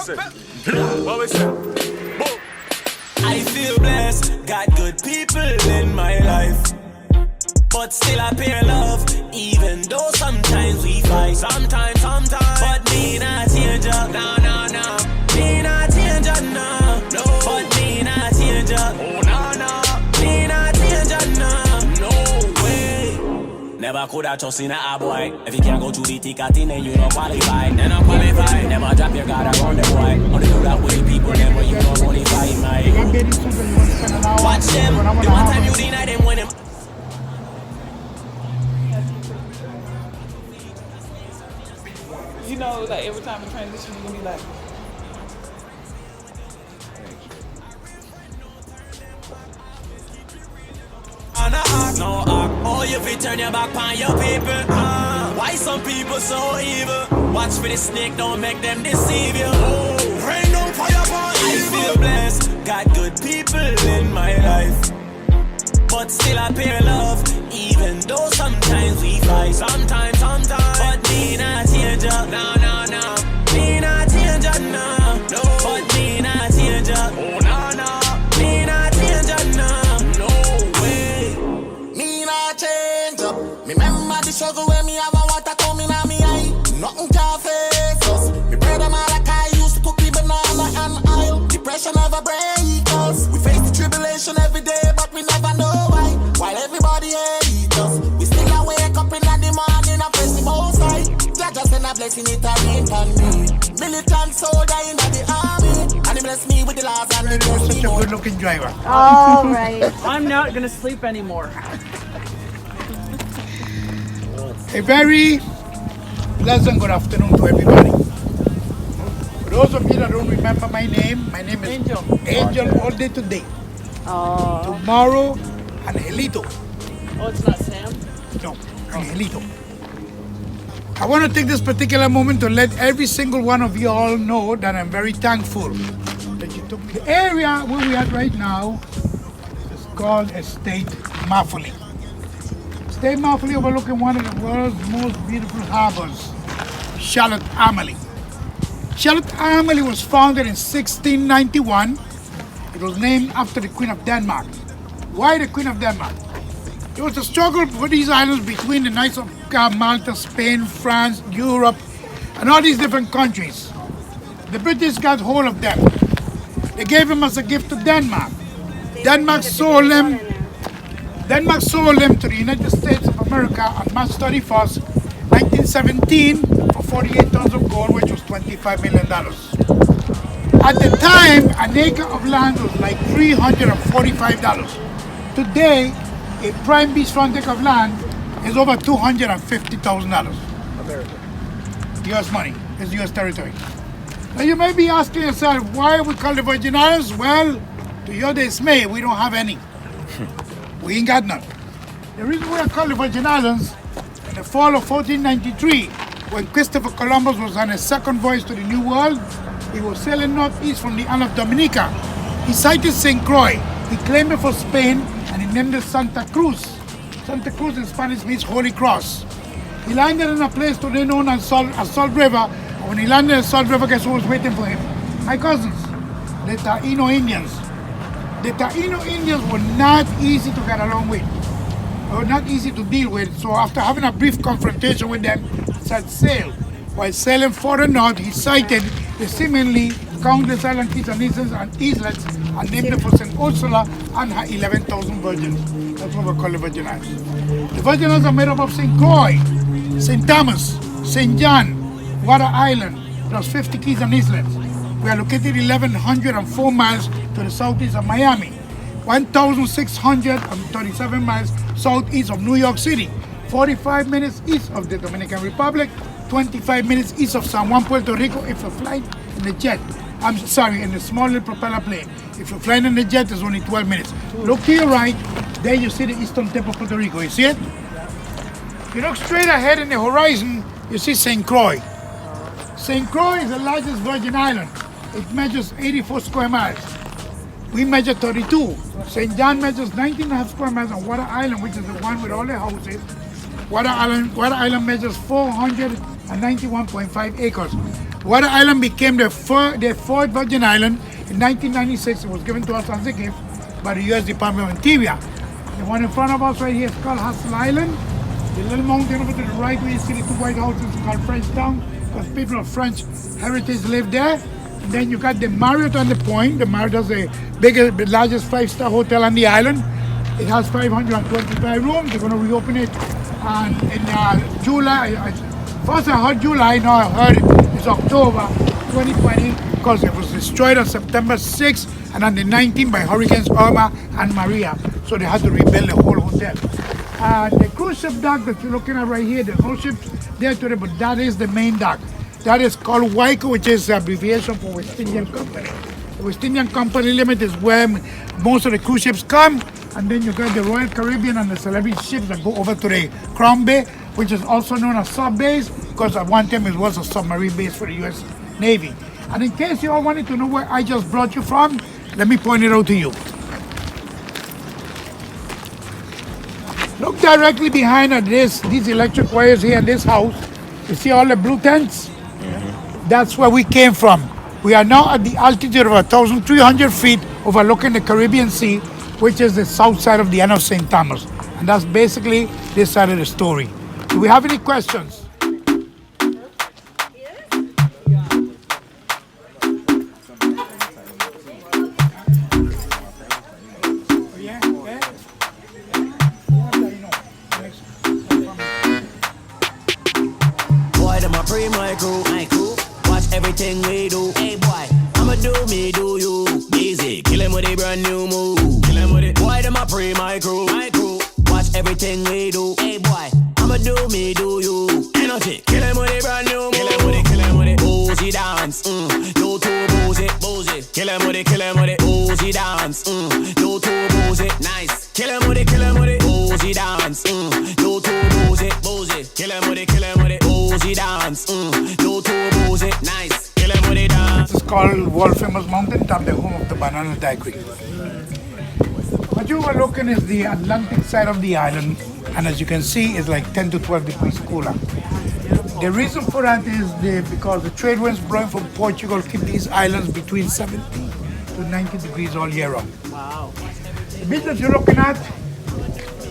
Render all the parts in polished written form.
say? What we say? I feel blessed, got good people in my life, but still I pay love, even though sometimes we fight. Sometimes, but me not change up, no. Me not change up, no. But me not change up, oh no. Me not change up, no way. Never could have trust in a boy. If you can't go through the thick of thing, then you don't qualify. Never drop your guard around the boy. Only do that with the people, then when you don't qualify, my. Watch them, the one time you deny them when them. You know, like every time we transition, you're gonna be like, no oh you fit turn your back on your people. Why some people so evil? Watch for the snake, don't make them deceive you. Rain down fire upon you. I feel blessed, got good people in my life, but still I pay love, even though sometimes we fight. Sometimes, but me not change up, no. Me not change up, no. But me not change up, oh no. Me not change up, no way. Me not change up. Me remember the struggle when me have a water coming on me eye. Nothing can face us. Me brother Malachi used to cook me banana and oil. Depression never break us. We face the tribulation every day, but we never know why. While everybody hates us, we still a wake up in the morning and praise the Most High. God just send a blessing, it a rain on me. Militant soldier in the army, and he bless me with the laws and the bless me. Such a good-looking driver. All right. I'm not gonna sleep anymore. A very pleasant good afternoon to everybody. For those of you that don't remember my name is Angel all day today. Oh. Tomorrow, Angelito. Oh, it's not Sam? No, Angelito. I want to take this particular moment to let every single one of you all know that I'm very thankful that you took me. The area where we are right now is called Estate Maffoli. Estate Maffoli overlooking one of the world's most beautiful harbors, Charlotte Amalie. Charlotte Amalie was founded in 1691. It was named after the Queen of Denmark. Why the Queen of Denmark? It was a struggle for these islands between the Knights of Malta, Spain, France, Europe, and all these different countries. The British got hold of them. They gave them as a gift to Denmark. Denmark sold them to the United States of America on March 31st, 1917 for 48 tons of gold, which was $25 million. At the time, an acre of land was like $345. Today, a prime beachfront acre of land is over $250,000. American. US money. It's US territory. Now you may be asking yourself, why we call the Virgin Islands? Well, to your dismay, we don't have any. We ain't got none. The reason we are called the Virgin Islands, in the fall of 1493, when Christopher Columbus was on his second voyage to the New World, he was sailing northeast from the island of Dominica. He sighted St. Croix. He claimed it for Spain, and he named it Santa Cruz. Santa Cruz in Spanish means Holy Cross. He landed in a place today known as Salt River. And when he landed at Salt River, guess who was waiting for him? My cousins, the Taino Indians. The Taino Indians were not easy to get along with. They were not easy to deal with. So after having a brief confrontation with them, he set sail. While sailing further north, he sighted the seemingly countless island keys and islets and named them for St. Ursula and her 11,000 virgins. That's what we call the Virgin Islands. The Virgin Islands are made up of St. Croix, St. Thomas, St. John, Water Island, plus 50 keys and islets. We are located 1,104 miles to the southeast of Miami, 1,637 miles southeast of New York City, 45 minutes east of the Dominican Republic, 25 minutes east of San Juan, Puerto Rico if you're flying in the jet. I'm sorry, in the small little propeller plane. If you're flying in the jet, it's only 12 minutes. Look to your right, there you see the eastern tip of Puerto Rico. You see it? You look straight ahead in the horizon, you see St. Croix. St. Croix is the largest Virgin Island. It measures 84 square miles. We measure 32. St. John measures 19.5 square miles, and Water Island, which is the one with all the houses, Water Island measures 491.5 acres. Water Island became the fourth Virgin Island in 1996. It was given to us as a gift by the U.S. Department of Interior. The one in front of us right here is called Hustle Island. The little mountain over to the right where you see the two white houses is called Frenchtown, because people of French heritage live there. And then you got the Marriott on the point. The Marriott is the largest 5-star hotel on the island. It has 525 rooms. They're going to reopen it in July. First I heard July, now I heard it's October 2020, because it was destroyed on September 6th and on the 19th by Hurricanes Irma and Maria. So they had to rebuild the whole hotel. The cruise ship dock that you're looking at right here, the whole ship's there today, but that is the main dock. That is called WICO, which is the abbreviation for West Indian Company. The West Indian Company Limited is where most of the cruise ships come, and then you got the Royal Caribbean and the celebrity ships that go over to the Crown Bay, which is also known as sub base, because at one time it was a submarine base for the U.S. Navy. And in case you all wanted to know where I just brought you from, let me point it out to you. Look directly behind these electric wires here in this house. You see all the blue tents? That's where we came from. We are now at the altitude of 1,300 feet overlooking the Caribbean Sea, which is the south side of the Island of St. Thomas. And that's basically this side of the story. Do we have any questions? Boy, them a pre my crew. Watch everything we do. Hey boy, I'ma do me, do you. Easy, kill him with a brand new move. Kill him with it. Boy, them a pre my crew. Watch everything we do. Hey boy, I'ma do me, do you. Energy, kill him with a brand new move. Kill him with it. Boozy dance, no too boozy. Kill him with it. Boozy dance, no too boozy. Nice. Kill him with it. Boozy dance, no too boozy. Kill him with it. Boozy dance, no too boozy. Nice. Kill him with it dance. This is called world famous mountain top, the home of the banana daiquiri. What you are looking is the Atlantic side of the island, and as you can see, it's like 10 to 12 degrees cooler. The reason for that is because the trade winds blowing from Portugal keep these islands between 70 to 90 degrees all year round. Wow. The beach that you're looking at,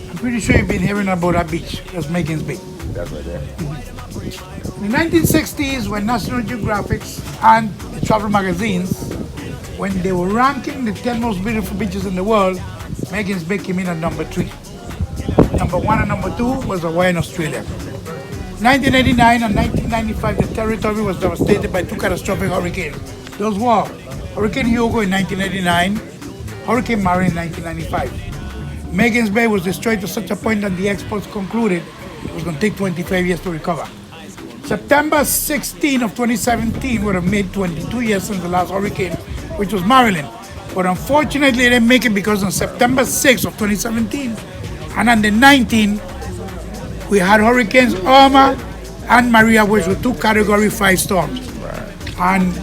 I'm pretty sure you've been hearing about that beach. That's Megan's Bay. That's right there. In the 1960s, when National Geographic and the travel magazines, when they were ranking the 10 most beautiful beaches in the world, Megan's Bay came in at number 3. Number 1 and number 2 was Hawaii in Australia. 1989 and 1995, the territory was devastated by 2 catastrophic hurricanes. Those were Hurricane Hugo in 1989, Hurricane Maria in 1995. Megan's Bay was destroyed to such a point that the experts concluded it was going to take 25 years to recover. September 16 of 2017 would have made 22 years since the last hurricane, which was Marilyn. But unfortunately, they didn't make it because on September 6 of 2017 and on the 19th, we had Hurricanes Irma and Maria, which were 2 Category 5 storms. And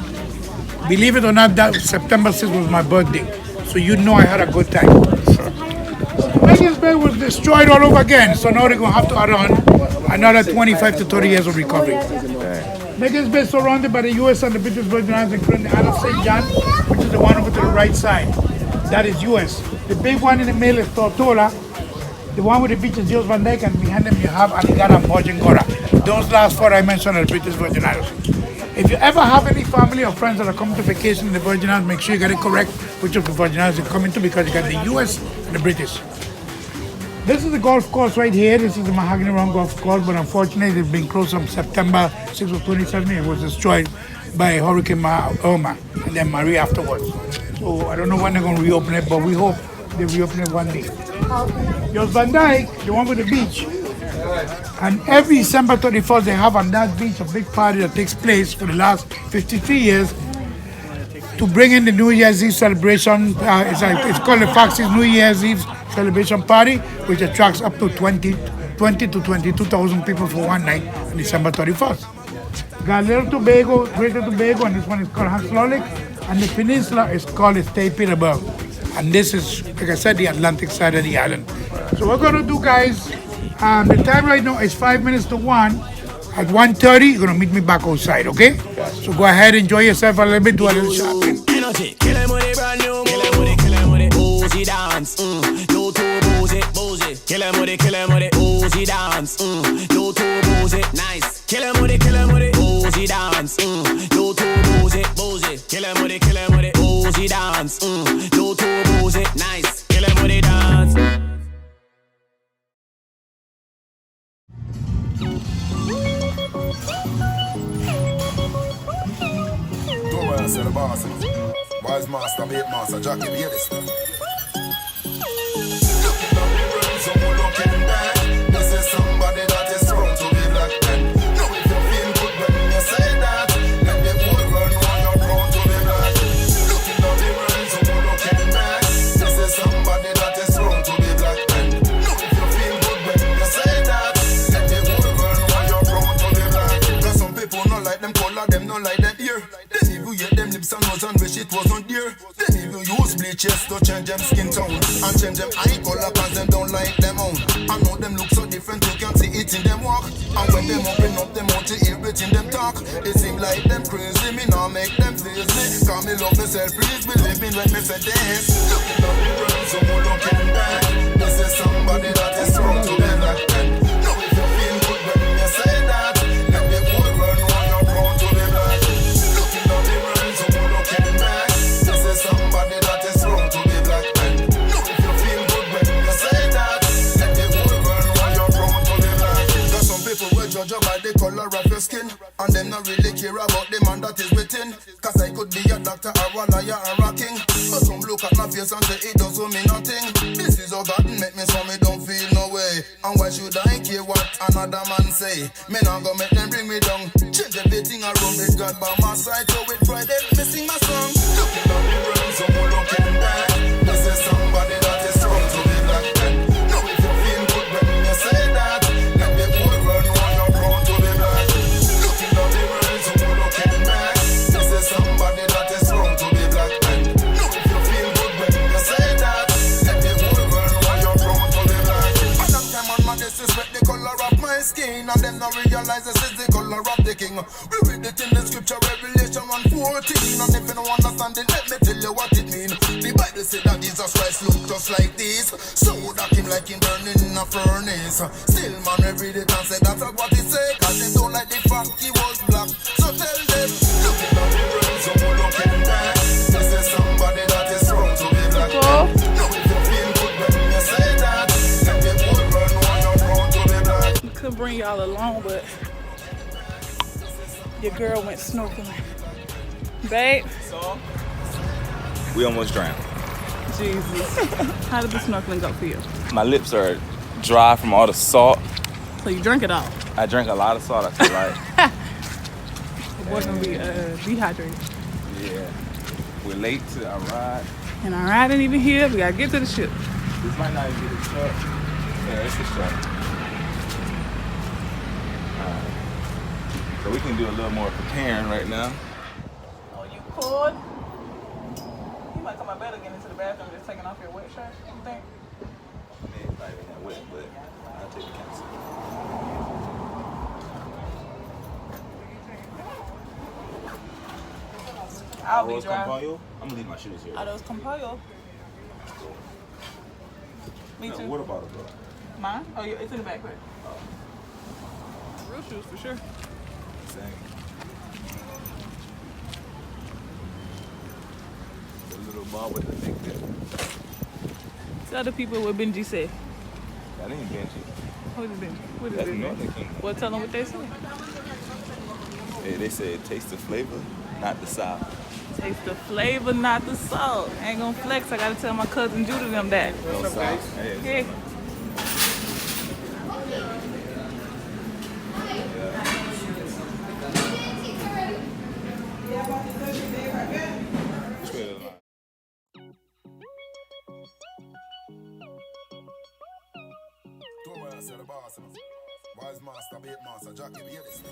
believe it or not, that September 6th was my birthday. So you know I had a good time. Megan's Bay was destroyed all over again. So now they're going to have to add on another 25 to 30 years of recovery. Megan's Bay is surrounded by the U.S. and the British Virgin Islands, including the Isle of St. John, which is the one over to the right side. That is U.S. The big one in the middle is Tortola. The one with the beach is Jules Van Dyke, and behind them you have Antigua and Bojangora. Those last 4 I mentioned are the British Virgin Islands. If you ever have any family or friends that are coming to vacation in the Virgin Islands, make sure you get it correct which of the Virgin Islands you're coming to, because you got the U.S. and the British. This is the golf course right here. This is the Mahogany Round Golf Course, but unfortunately it's been closed on September 6th of 2017. It was destroyed by Hurricane Irma and then Maria afterwards. So I don't know when they're going to reopen it, but we hope they reopen it one day. Jules Van Dyke, the one with the beach. And every December 31st, they have on that beach a big party that takes place for the last 53 years to bring in the New Year's Eve celebration. It's called the Foxy's New Year's Eve celebration party, which attracts up to 20 to 22,000 people for one night on December 31st. Got Little Tobago, Greater Tobago, and this one is called Hanslolik, and the peninsula is called St. Petersburg. And this is, like I said, the Atlantic side of the island. So what we're going to do, guys, the time right now is 5 minutes to 1. At 1:30, you're gonna meet me back outside, okay? So go ahead, enjoy yourself a little bit, do a little shopping. Energy, kill him with it brand new. Kill him with it, Uzi dance. You too boozy, boozy. Kill him with it, Uzi dance. You too boozy, nice. Kill him with it, Uzi dance. You too boozy, boozy. Kill him with it, Uzi dance. You too boozy, nice. Kill him with it dance. Don't worry, I said the boss. Wise master, beat master, Jackie, hear this. Looking down the road, someone looking back. This is somebody that is strong to be black man. Know if you feel good when you say that, then the whole world know you're proud to be black. Looking down the road, someone looking back. This is somebody that is strong to be black man. Know if you feel good when you say that, then the whole world know you're proud to be black. Cause some people not like them color, them not like them ear. Them even hate them lips and nose and wish it wasn't there. Them even use bleaches to change them skin tone and change them eye color cause them don't like them own. I know them look so different, you can see it in them walk. And when them open up them mouth, you hear it in them talk. It seem like them crazy, me now make them face me. Cause me love myself, please believe me when me say this. Looking down the road, someone looking back. This is somebody that is strong to be like that. Now if you feel good when you say that, then the whole world know you're proud to be black. Looking down the road, someone looking back. This is somebody that is strong to be black man. Now if you feel good when you say that, then the whole world know you're proud to be black. Got some people will judge you by the color of your skin, and them not really care about the man that is within. Cause I could be a doctor or a lawyer or a king, but some look at my face and say it doesn't mean nothing. This is how God make me so me don't feel no way. And why should I care what another man say? Me not gonna make them bring me down. Change everything around with God by my side. So with Friday, me sing my song. Looking down the road, someone looking back. This is somebody that is strong to be black man. Now if you feel good when you say that, then the whole world know you're proud to be black. Looking down the road, someone looking back. This is somebody that is strong to be black man. Now if you feel good when you say that, then the whole world know you're proud to be black. A long time on my disrespect the color of my skin, and them not realize this is the color of the king. We read it in the scripture, Revelation 1:14, and if you don't understand it, let me tell you what it mean. The Bible said that Jesus Christ looked just like this, so that him like him burning in a furnace. Still man we read it and say that's not what he said, cause they don't like the fact he was black. So tell them, looking down the road, someone looking back. This is somebody that is strong to be black. Now if you feel good when you say that, then the whole world know you're proud to be black. Could bring y'all along, but your girl went snorkeling. Babe, We almost drowned. Jesus. How did the snorkeling go for you? My lips are dry from all the salt. So you drank it all. I drank a lot of salt, I feel like. We're gonna be dehydrated. Yeah. We're late to our ride. And our ride ain't even here. We gotta get to the ship. This might not even be the truck. Yeah, it's the truck. Alright. So we can do a little more preparing right now. Oh, you cold? You might come out better getting into the bathroom just taking off your wet shirt, you think? I mean, it's not even that wet, but I'll take the chance. I'll be dry. I'm gonna leave my shoes here. Are those Compollo? Me too. Water bottle, though. Mine? Oh, yeah, it's in the backpack. Real shoes for sure. Same. The little ball with the big tip. Tell the people what Benji said. That ain't Benji. What is Benji? What is That's Benji? Northern Kingdom. Well, tell them what they said. Hey, they said taste the flavor, not the sour. Taste the flavor, not the salt. I ain't gonna flex. I gotta tell my cousin Judah them that. No sour. Hey, Yeah. Don't worry, I said the boss. Wise master, beat master, Jackie, hear this.